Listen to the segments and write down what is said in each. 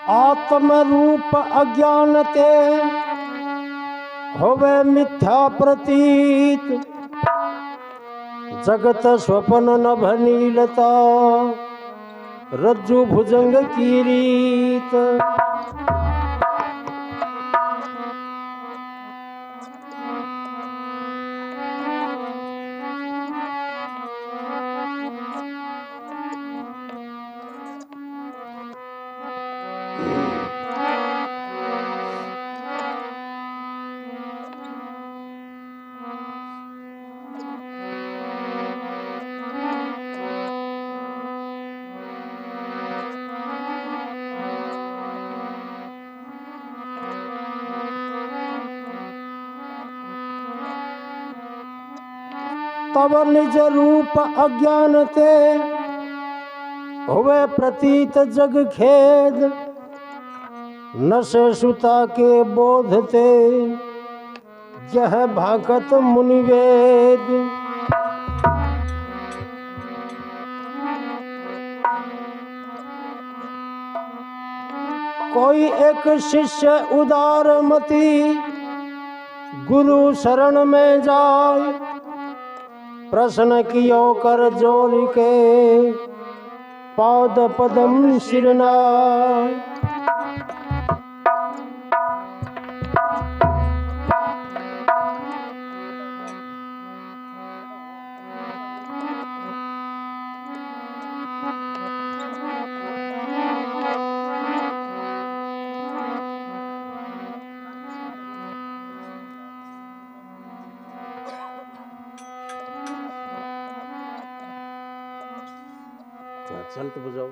आत्म रूप अज्ञान ते होवे मिथ्या प्रतीत। जगत स्वप्न नभ नीलता रज्जु भुजंग की रीत। तब निज रूप अज्ञान ते हुए प्रतीत जग खेद। नशे सुता के बोध ते यह भागत मुनिवेद। कोई एक शिष्य उदार मति गुरु शरण में जाए। प्रश्न कियो कर जोर के पाद पदम शिरनाय। चल तो बजाओ।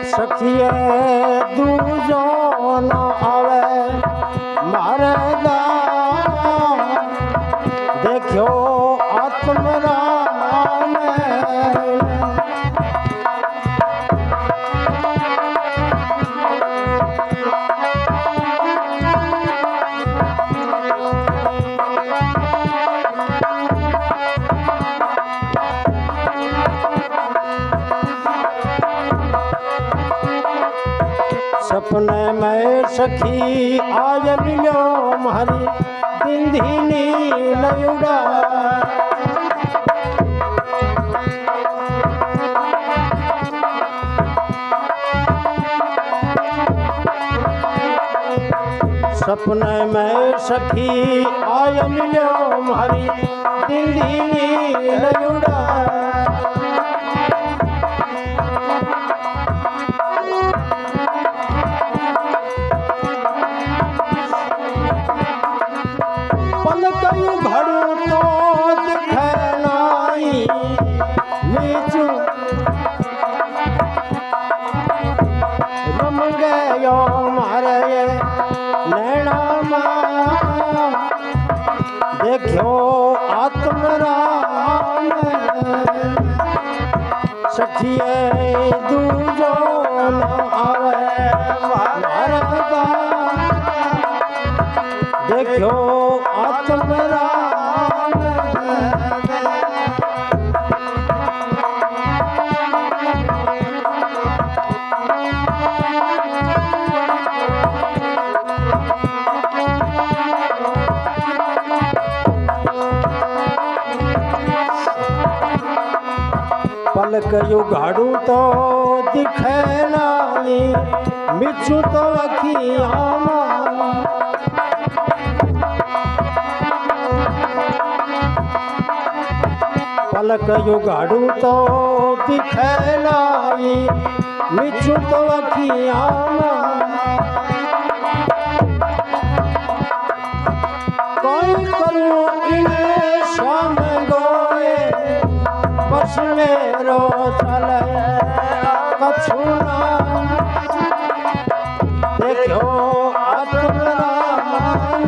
सखिए दूजो न आवे मारे दान। देखो आत्मराम सपने में सखी आज मिलो मारी बिंदीनी लयुड़ा। सपने में सखी आज मिलो मारी बिंदीनी लयुड़ा। देखो आत्मराम सखिए दूजो न आवे मारदा। देखो आत्मराम पलक युगाड़ू तो दिखे नाली मिचू तो अखियां। पलक युगाड़ू तो दिखे नाली मिचू तो अखियां। कोई करूं इन्हें शाम गोए बस मेरो चले कछ छूना देखो आत्मराम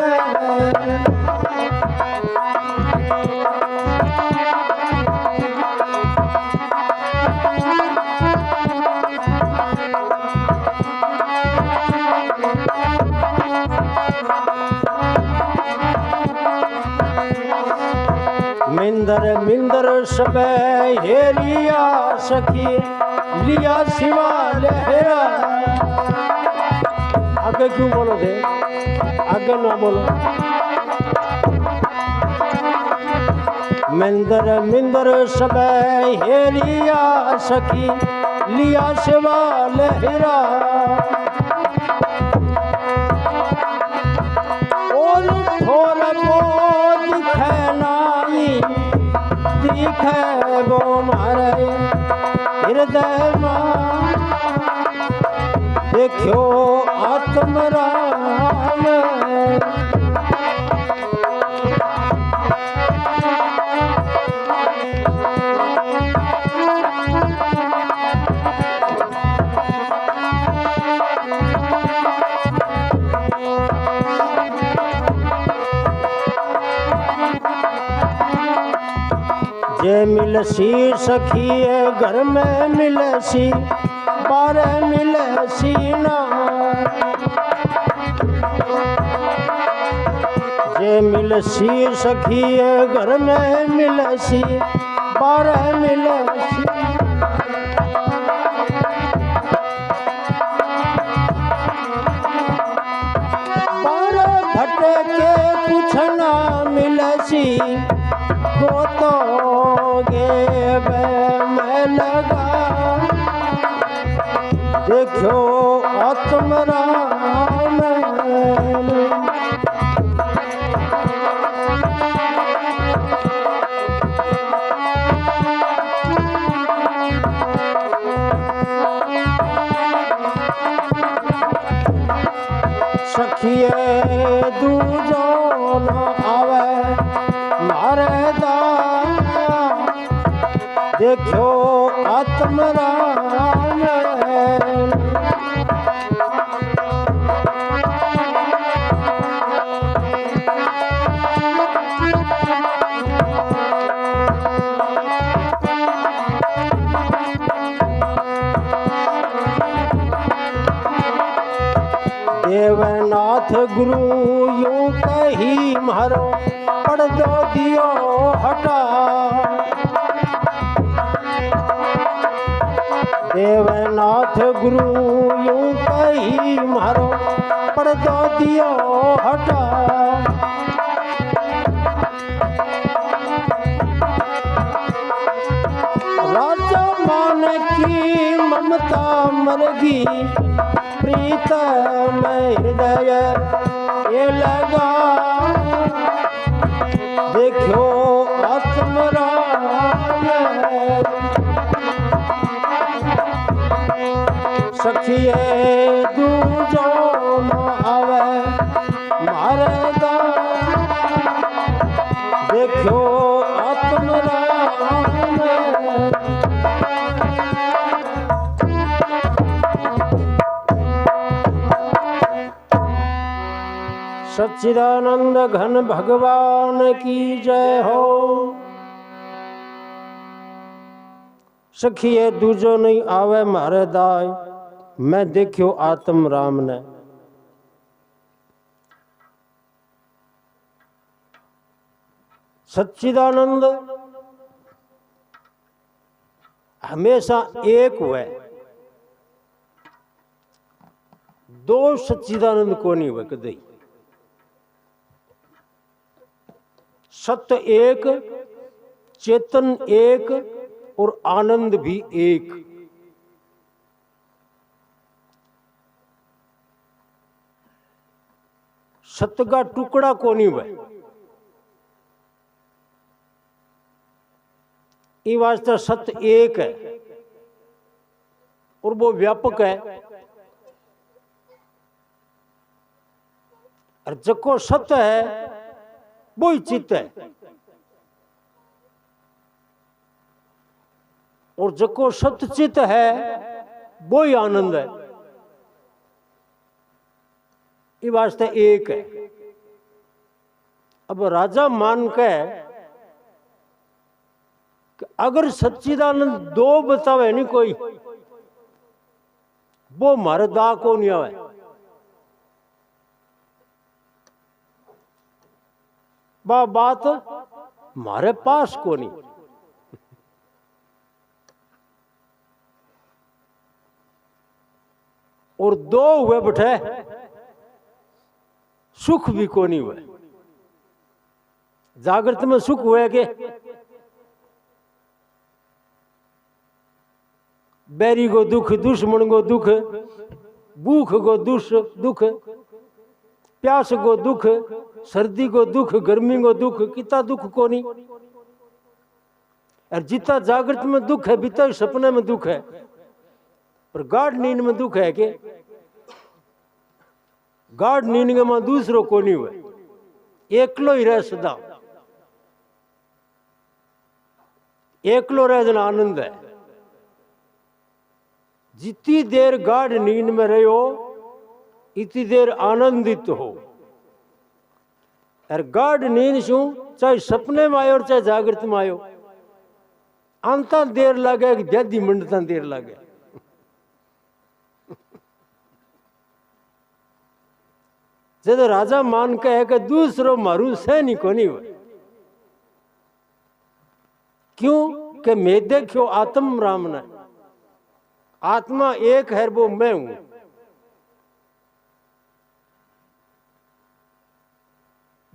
मिंदर मिंदर सब हेरिया सखी लिया शिवा लहरा। आगे क्यों बोलो थे, आगे ना बोलो। मिंदर मिंदर सब हेरिया सखी लिया शिवा लहरा। और थोर दिखे वो मारे हृदय में देखो आत्मराम। जे मिलसी सखी घर में मिलसी बार मिलसी ना। जे मिलसी सखी घर में मिलसी बार मिलसी। बार भटके कुछ ना मिलसी वो तो मैं लगा देखो आत्मराम। सखिए दूजो न आवे मारे देखो आत्मराम। देवनाथ गुरु यूं कही मारो पढ़ दो दियो हटा। देवनाथ गुरु यूं कही मारो पढ़ दो दियो हटा। राजा मान की ममता मरगी प्रीत में हृदय ये लगा देखो आत्मराम। सखिए दूजो न आवे मारे देखो आत्मराम। सच्चिदानंद घन भगवान की जय हो। सखिए दूजो नहीं आवे मारे दाय मैं देखियो आत्म राम ने। सच्चिदानंद हमेशा एक हुए, दो सच्चिदानंद को नहीं हुए कदई। सत्य एक, चेतन एक और आनंद भी एक। सत्य का टुकड़ा को नहीं हुआ। ये वास्ते सत्य एक है और वो व्यापक है। और जको सत्य है वो ही चित्त है, और जको सत्य चित्त है वो ही आनंद है। ये वास्ते एक है। अब राजा मान के कि अगर सच्चिदानंद दो बतावे नहीं कोई, वो मारे दा को नहीं आवे। बात मारे पास को नहीं। और दो हुए बैठे सुख भी को नहीं हुए। जागृत में सुख हुए के बैरी को दुख, दुश्मन को दुख, भूख को दुख, प्यास को दुख, सर्दी को दुख, गर्मी को दुख, कितना दुख को नहीं। और जितना जागृत में दुख है बीता सपने में दुख है, पर गाढ़ नींद में दुख है के गाढ़ नींद में दूसरों को नहीं हुए, एकलो ही रह सदा। एकलो रह जन आनंद है। जितनी देर गाढ़ नींद में रहो इतनी देर आनंदित हो। और गाढ़ नींद शू चाहे सपने में आयो और चाहे जागृत में आयो, अंता देर लगे कि जदी मंडता देर लगे। जब राजा मान के है कि दूसरो मारू सैनी को नहीं हुए। क्यों कि मैं देखो आत्म राम ने, आत्मा एक है वो मैं हूं।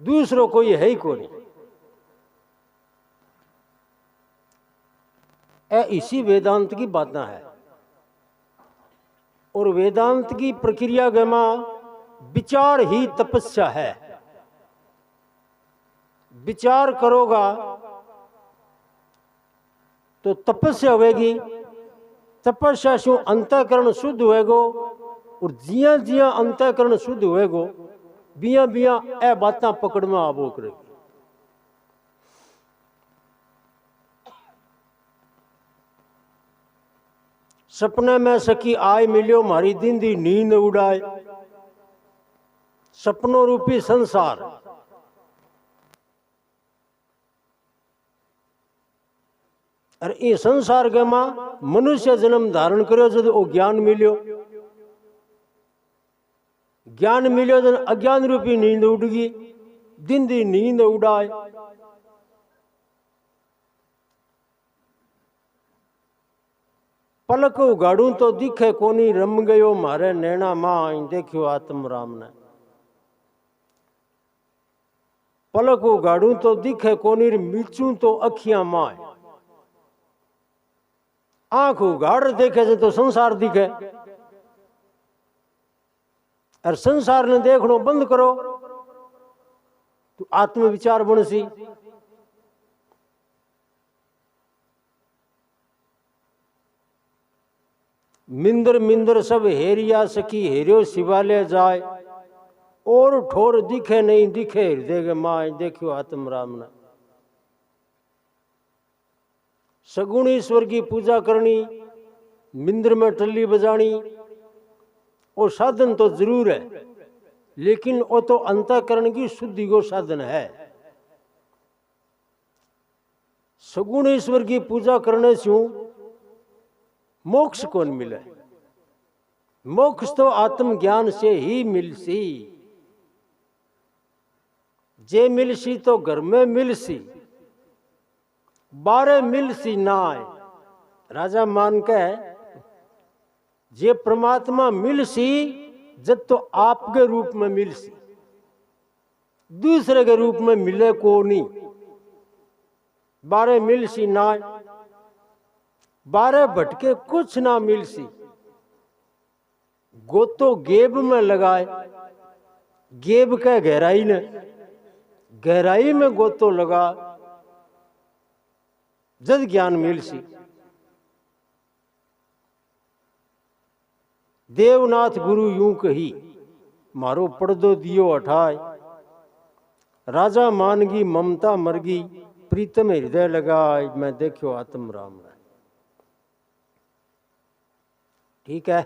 दूसरों को ये है ही को नहीं। इसी वेदांत की बातें है। और वेदांत की प्रक्रिया गमा विचार ही तपस्या है। विचार करोगा तो तपस्या होगी। तपस्या से अंतःकरण शुद्ध होएगो। और जिया जिया अंतःकरण शुद्ध होएगो बिया बिया ए बातें पकड़ में आबो करेगी। सपने में सखी आय मिलियो मारी दिन दी नींद उड़ाए। सपनों रूपी संसार और ये संसार के मां मनुष्य जन्म धारण करो जब वो ज्ञान मिलियो। ज्ञान मिलियो जन अज्ञान रूपी नींद उड़गी। दिन दी नींद उड़ाए। पलक उगाड़ू तो दिखे कोनी रम गयो मारे नैना मां देखियो आत्म राम ने। पलक उगाड़ू तो दिखे कोनी मिचू तो अखियां माए। आंख उगाड़ देखे से तो संसार दिखे। और संसार ने देखनो बंद करो तो आत्म विचार बनसी। मिंदर मिंदर सब हेरिया सखी हेरियो शिवालय जाए। और ठोर दिखे नहीं दिखे हृदय के माँ देखियो आत्म राम ने। सगुण ईश्वर की पूजा करनी, मिंदर में टल्ली बजानी, वो साधन तो जरूर है लेकिन वो तो अंतःकरण की शुद्धि को साधन है। सगुण ईश्वर की पूजा करने से मोक्ष कौन मिले? मोक्ष तो आत्मज्ञान से ही मिलसी। जे मिलसी तो घर में मिलसी, बारे मिलसी ना आए। राजा मान के जे परमात्मा मिलसी जब तो आपके रूप में मिलसी, दूसरे के रूप में मिले को नहीं। बारे मिलसी ना आए, बारे भटके कुछ ना मिलसी। गोतो गेब में लगाए, गेब का गहराई ने, गहराई में गोतो लगा जद ज्ञान मिलसी। देवनाथ गुरु यूं कही मारो पड़दो दियो हटाए। राजा मानगी ममता मरगी प्रीतम हृदय लगाए। मैं देखियो आत्म राम ने। ठीक है।